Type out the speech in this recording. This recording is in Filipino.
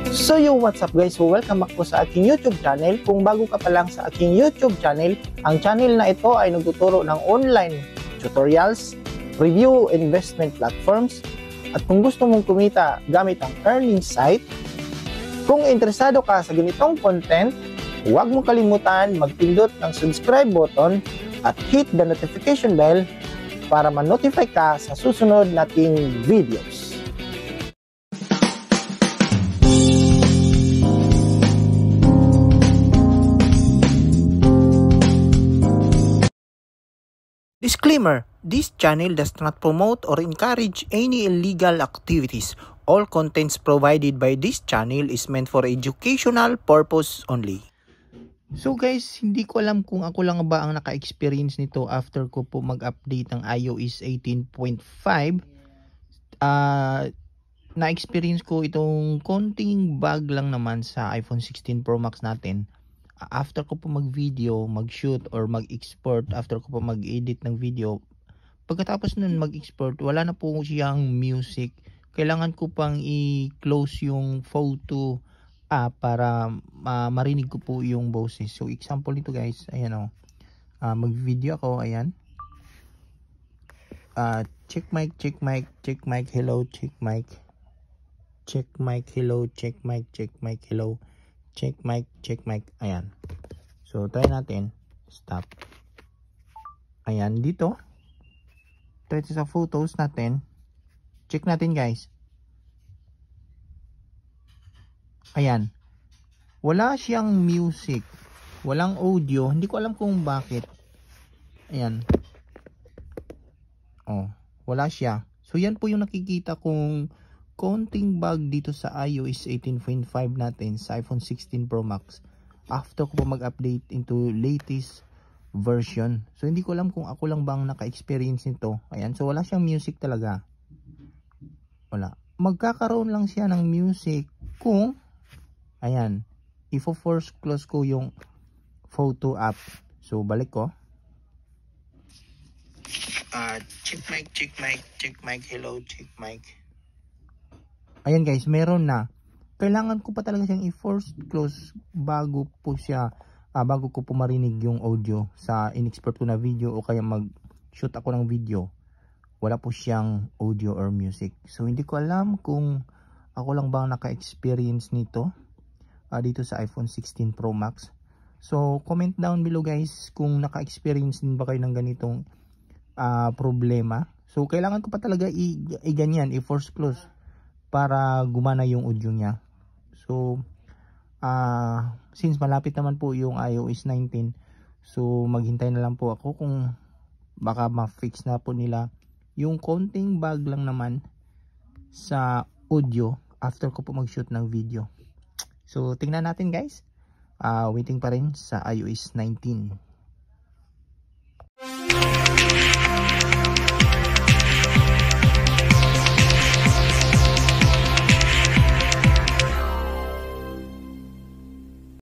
So what's up guys? So welcome back po sa aking YouTube channel. Kung bago ka pa lang sa aking YouTube channel, ang channel na ito ay nagtuturo ng online tutorials, review investment platforms, at kung gusto mong kumita gamit ang earning site, kung interesado ka sa ganitong content, huwag mong kalimutan magpindot ng subscribe button at hit the notification bell para ma-notify ka sa susunod nating videos. Disclaimer: this channel does not promote or encourage any illegal activities. All contents provided by this channel is meant for educational purpose only. So guys, hindi ko alam kung ako lang ba ang naka-experience nito after ko po mag-update ng iOS 18.5. Na-experience ko itong konting bug lang naman sa iPhone 16 Pro Max natin. After ko po mag-video, mag-shoot or mag-export, after ko po mag-edit ng video, pagkatapos nun mag-export, wala na po siyang music. Kailangan ko pang i-close yung photo app para marinig ko po yung boses. So example nito guys, ayan o. Mag-video ako, ayan. Check mic, check mic, check mic, hello, check mic. Check mic, hello, check mic, check mic, hello. Check mic, ayan. So try natin, stop. Ayan, dito sa photos natin, check natin guys. Ayan, wala siyang music, walang audio, hindi ko alam kung bakit. Ayan, wala siya. So yan po yung nakikita kong konting bug dito sa iOS 18.5 natin sa iPhone 16 Pro Max after ko po mag-update into latest version. So hindi ko alam kung ako lang bang naka-experience nito. Ayan, so wala siyang music talaga. Wala. Magkakaroon lang siya ng music kung ayan, i-force close ko yung photo app. So balik ko. Check mic, hello, check mic. Ayan guys, meron na. Kailangan ko pa talaga siyang i-force close bago po siya, bago ko po marinig yung audio sa in-export ko na video o kaya mag-shoot ako ng video. Wala po siyang audio or music. So hindi ko alam kung ako lang bang naka-experience nito dito sa iPhone 16 Pro Max. So comment down below guys kung naka-experience din ba kayo ng ganitong problema. So kailangan ko pa talaga i-ganyan, i-force close para gumana yung audio niya. So since malapit naman po yung iOS 19, so maghintay na lang po ako kung baka ma-fix na po nila yung konting bug lang naman sa audio after ko po mag-shoot ng video. So tingnan natin guys, waiting pa rin sa iOS 19.